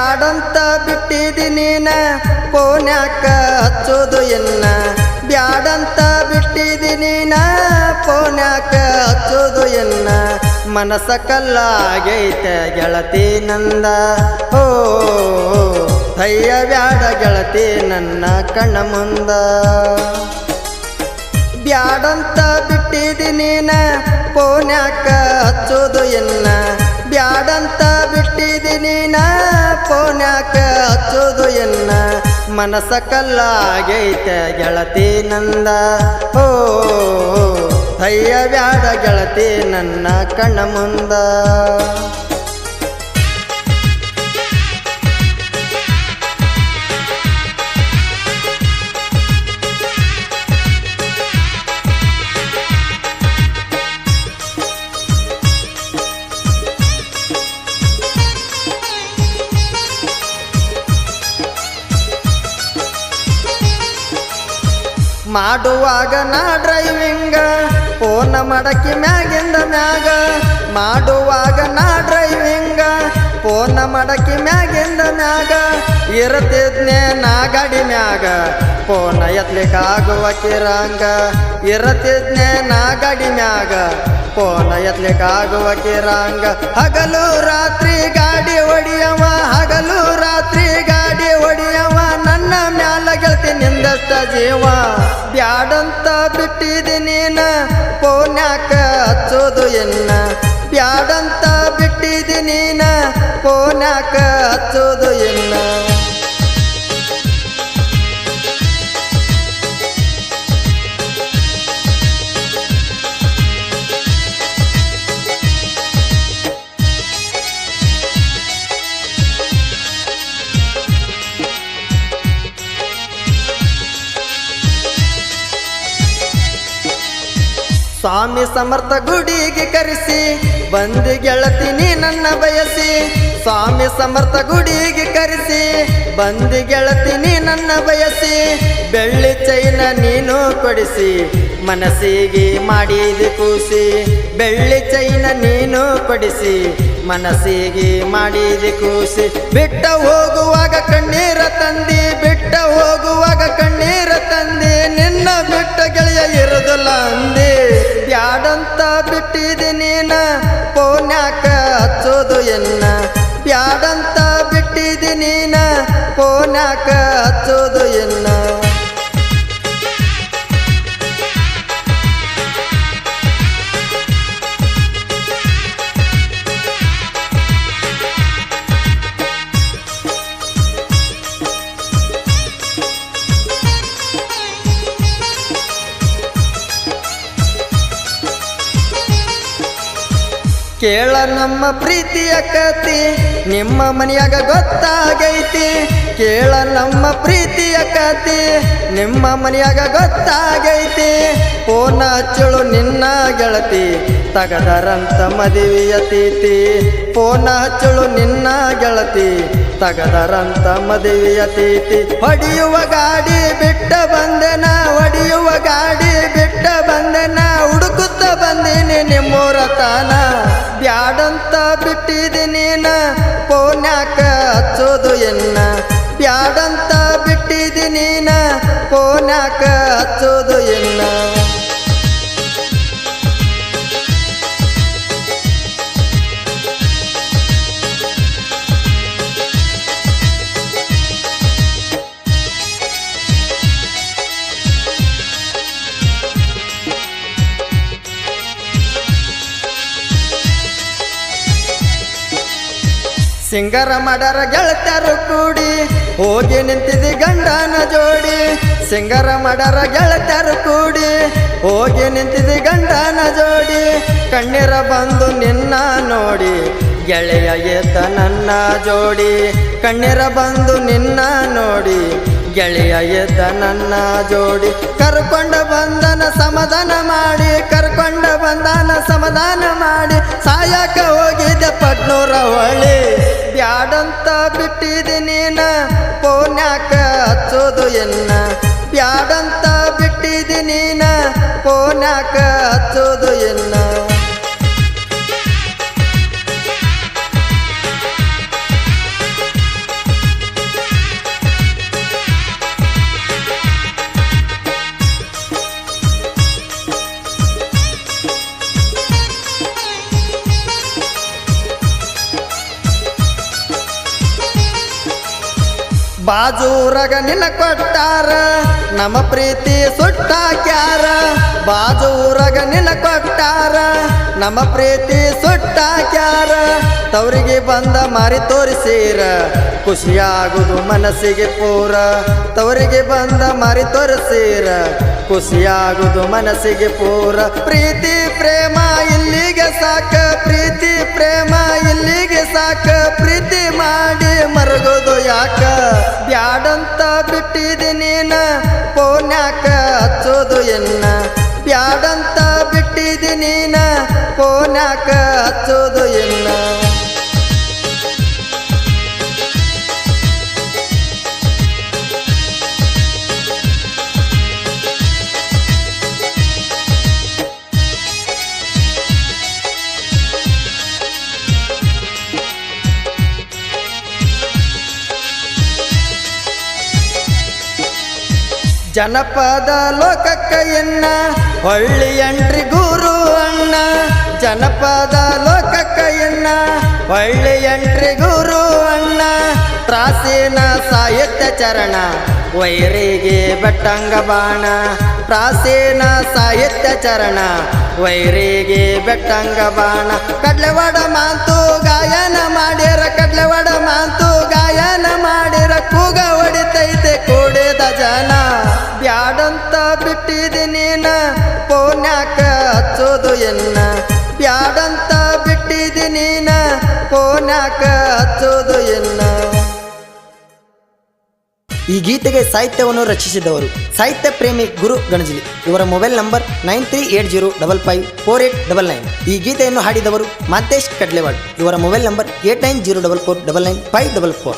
ಬ್ಯಾಡಂತ ಬಿಟ್ಟಿದಿ ನೀನ ಪೋನ್ಯಾಕ ಹಚ್ಚೋದು ಎನ್ನ ಬ್ಯಾಡಂತ ಬಿಟ್ಟಿದಿ ನೀನ ಪೋನ್ಯಾಕ ಹಚ್ಚೋದು ಎನ್ನ ಮನಸ ಕಲ್ಲಾಗೈತೆ ಗೆಳತಿ ನಂದ ಓ ಭಯ್ಯ ಬ್ಯಾಡ ಗೆಳತಿ ನನ್ನ ಕಣ್ಣ ಮುಂದ ಬ್ಯಾಡಂತ ಬಿಟ್ಟಿದಿ ನೀನ ಪೋನ್ಯಾಕ ಹಚ್ಚೋದು ಎನ್ನ ಬ್ಯಾಡಂತ ಬಿಟ್ಟಿದಿ ನೀನ ಪೋನ್ಯಾಕ ಹಚ್ಚೋದು ಎನ್ನ ಮನಸ ಕಲ್ಲಾಗೈತೆ ಗೆಳತಿ ನಂದ ಓ ಭಯ್ಯ ಬ್ಯಾಡ ಗೆಳತಿ ನನ್ನ ಕಣ್ಣ ಮುಂದ ಮಾಡುವಾಗ ನಾ ಡ್ರೈವಿಂಗ ಫೋನ ಮಡಕಿ ಮ್ಯಾಗಿಂದ ಮ್ಯಾಗ ಮಾಡುವಾಗ ನಾ ಡ್ರೈವಿಂಗ ಫೋನ ಮಡಕಿ ಮ್ಯಾಗಿಂದ ಮ್ಯಾಗ ಇರತಿದ್ನೆ ನಾ ಗಾಡಿ ಮ್ಯಾಗ ಫೋನ ಎತ್ಲಿಕ್ಕಾಗುವ ಕಿರಂಗ ಇರತಿದ್ನೆ ನಾ ಗಾಡಿ ಮ್ಯಾಗ ಫೋನ ಎತ್ಲಿಕ್ಕಾಗುವ ಕಿರಂಗ ಹಗಲು ರಾತ್ರಿ ಗಾಡಿ ಹೊಡಿಯವ ಹಗಲು ರಾತ್ರಿ ಗಾಡಿ ಹೊಡಿಯವ ನನ್ನ ಮ್ಯಾಲ ಗೆಳತಿ ನಿಂದಷ್ಟ ಜೀವ ಬ್ಯಾಡಂತ ಬಿಟ್ಟಿದಿ ನೀನ ಪೋನ್ಯಾಕ ಹಚ್ಚೋದು ಎನ್ನ ಬ್ಯಾಡಂತ ಬಿಟ್ಟಿದಿ ನೀನ ಪೋನ್ಯಾಕ ಹಚ್ಚೋದು ಎನ್ನ ಸ್ವಾಮಿ ಸಮರ್ಥ ಗುಡಿಗೆ ಕರೆಸಿ ಬಂದು ಗೆಳತೀನಿ ನನ್ನ ಬಯಸಿ ಸ್ವಾಮಿ ಸಮರ್ಥ ಗುಡಿಗೆ ಕರೆಸಿ ಬಂದು ಗೆಳತೀನಿ ನನ್ನ ಬಯಸಿ ಬೆಳ್ಳಿ ಚೈನ ನೀನು ಕೊಡಿಸಿ ಮನಸ್ಸಿಗೆ ಮಾಡಿದೆ ಕೂಸಿ ಬೆಳ್ಳಿ ಚೈನ ನೀನು ಕೊಡಿಸಿ ಮನಸ್ಸಿಗೆ ಮಾಡಿದೆ ಕೂಸಿ ಬಿಟ್ಟ ಹೋಗುವಾಗ ಕಣ್ಣೀರ ತಂದಿ ಬಿಟ್ಟ ಹೋಗುವಾಗ ಕಣ್ಣೀರ ತಂದಿ ನಿನ್ನ ಬಿಟ್ಟ ಗೆಳೆಯ ಇರುದಿಲ್ಲ ಅಂದಿ ಬ್ಯಾಡಂತ ಬಿಟ್ಟಿದಿ ನೀನ ಪೋನ್ಯಾಕ ಹಚ್ಚೋದು ಎನ್ನ ಬ್ಯಾಡಂತ ಬಿಟ್ಟಿದಿ ನೀನ ಪೋನ್ಯಾಕ ಹಚ್ಚೋದು ಎನ್ನ ಕೇಳ ನಮ್ಮ ಪ್ರೀತಿಯ ಕತಿ ನಿಮ್ಮ ಮನೆಯಾಗ ಗೊತ್ತಾಗೈತಿ ಕೇಳ ನಮ್ಮ ಪ್ರೀತಿಯ ಕತಿ ನಿಮ್ಮ ಮನೆಯಾಗ ಗೊತ್ತಾಗೈತಿ ಫೋನ ಹಚ್ಚಳು ನಿನ್ನ ಗೆಳತಿ ತಗದರಂತ ಮದುವೆಯ ತೀತಿ ಫೋನ ಹಚ್ಚಳು ನಿನ್ನ ಗೆಳತಿ ತಗದರಂತ ಮದುವೆಯ ತೀತಿ ಹೊಡೆಯುವ ಗಾಡಿ ಬಿಟ್ಟ ಬಂದೆನ ಹೊಡೆಯುವ ಗಾಡಿ ಬಿಟ್ಟ ಬಂದೆನ ಹುಡುಕುತ್ತ ಬಂದೀನಿ ನಿಮ್ಮೂರ ತಾನ ಬ್ಯಾಡಂತ ಬಿಟ್ಟಿದಿ ನೀನ ಪೋನ್ಯಾಕ ಹಚ್ಚೋದು ಎನ್ನ ಬ್ಯಾಡಂತ ಬಿಟ್ಟಿದಿ ನೀನ ಪೋನ್ಯಾಕ ಹಚ್ಚೋದು ಎನ್ನ ಸಿಂಗರ ಮಾಡರ ಗೆಳತ್ಯಾರು ಕೂಡಿ ಹೋಗಿ ನಿಂತಿದಿ ಗಂಡನ ಜೋಡಿ ಸಿಂಗರ ಮಾಡರ ಗೆಳತ್ಯಾರು ಕೂಡಿ ಹೋಗಿ ನಿಂತಿದಿ ಗಂಡನ ಜೋಡಿ ಕಣ್ಣೀರ ಬಂದು ನಿನ್ನ ನೋಡಿ ಗೆಳೆಯ ಎದ್ದ ನನ್ನ ಜೋಡಿ ಕಣ್ಣೀರ ಬಂದು ನಿನ್ನ ನೋಡಿ ಗೆಳೆಯ ಎದ್ದ ನನ್ನ ಜೋಡಿ ಕರ್ಕೊಂಡ ಬಂದನ ಸಮಾಧಾನ ಮಾಡಿ ಕರ್ಕೊಂಡ ಬಂದನ ಸಮಾಧಾನ ಮಾಡಿ ಸಾಯಕ ಹೋಗಿದ್ದೆ ಪಟ್ನೂರ ಹೊಳಿ ಬ್ಯಾಡಂತ ಬಿಟ್ಟಿದಿ ನೀನ ಪೋನ್ಯಾಕ ಹಚ್ಚೋದು ಎನ್ನ ಬ್ಯಾಡಂತ ಬಿಟ್ಟಿದಿ ನೀನ ಪೋನ್ಯಾಕ ಹಚ್ಚೋದು ಎನ್ನ ಬಾಜೂರಗ ನಿನ್ನ ಕೊಟ್ಟಾರ ನಮ್ಮ ಪ್ರೀತಿ ಸುಟ್ಟಾಕ್ಯಾರ ಬಾಜೂರಗ ನಿನ್ನ ಕೊಟ್ಟಾರ ನಮ್ಮ ಪ್ರೀತಿ ಸುಟ್ಟಾಕ್ಯಾರ ತವರಿಗೆ ಬಂದ ಮಾರಿ ತೋರಿಸೀರ ಖುಷಿಯಾಗುದು ಮನಸ್ಸಿಗೆ ಪೂರ ತವರಿಗೆ ಬಂದ ಮಾರಿ ತೋರಿಸೀರ ಖುಷಿಯಾಗುದು ಮನಸ್ಸಿಗೆ ಪೂರ ಪ್ರೀತಿ ಪ್ರೇಮ ಇಲ್ಲಿಗೆ ಸಾಕ ಪ್ರೀತಿ ಪ್ರೇಮ ಇಲ್ಲಿಗೆ ಸಾಕ ಪ್ರೀತಿ ಮಾಡಿ ಮರಗೋದು ಯಾಕ ಬ್ಯಾಡಂತ ಬಿಟ್ಟಿದೆ ನೀನ ಪೋನ್ಯಾಕ ಹಚ್ಚೋದು ಎನ್ನ ಬ್ಯಾಡಂತ ಬಿಟ್ಟಿದೆ ನೀನ ಪೋನ್ಯಾಕ ಹಚ್ಚೋದು ಎನ್ನ ಜನಪದ ಲೋಕಕ್ಕ ಎನ್ನ ಹೊಳ್ಳಿ ಎಂಟ್ರಿ ಗುರು ಅಣ್ಣ ಜನಪದ ಲೋಕಕ್ಕ ಎನ್ನ ಹೊಳ್ಳಿ ಎಂಟ್ರಿ ಗುರು ಅಣ್ಣ ಪ್ರಾಚೀನ ಸಾಹಿತ್ಯ ಚರಣ ವೈರಿಗೆ ಬೆಟ್ಟಂಗ ಬಾಣ ಪ್ರಾಚೀನ ಸಾಹಿತ್ಯ ಚರಣ ವೈರಿಗೆ ಬೆಟ್ಟಂಗ ಬಾಣ ಕಡ್ಲೆವಾಡ ಮಾತು ಗಾಯನ ಮಾಡ್ಯಾರ ಕಡ್ಲೆವಾಡ ಮಾತು ಗಾಯನ ಮಾಡ್ಯಾರ ಕೂಗ ಹೊಡಿತೈತೆ ಕೂಡಿದ ಜನ ಬ್ಯಾಡಂತ ಬಿಟ್ಟಿದೆ ನೀನ ಪೋನ್ಯಾಕ ಹಚ್ಚೋದು ಎನ್ನ ಬ್ಯಾಡಂತ ಬಿಟ್ಟಿದೆ ನೀನ ಪೋನ್ಯಾಕ ಹಚ್ಚೋದು ಎನ್ನ ಈ ಗೀತೆಗೆ ಸಾಹಿತ್ಯವನ್ನು ರಚಿಸಿದವರು ಸಾಹಿತ್ಯ ಪ್ರೇಮಿ ಗುರು ಗಣಜಿಲಿ. ಇವರ ಮೊಬೈಲ್ ನಂಬರ್ 9380554899. ಈ ಗೀತೆಯನ್ನು ಹಾಡಿದವರು ಮಾಂತೇಶ್ ಕಡ್ಲೆವಾಡ್. ಇವರ ಮೊಬೈಲ್ ನಂಬರ್ 8904499544.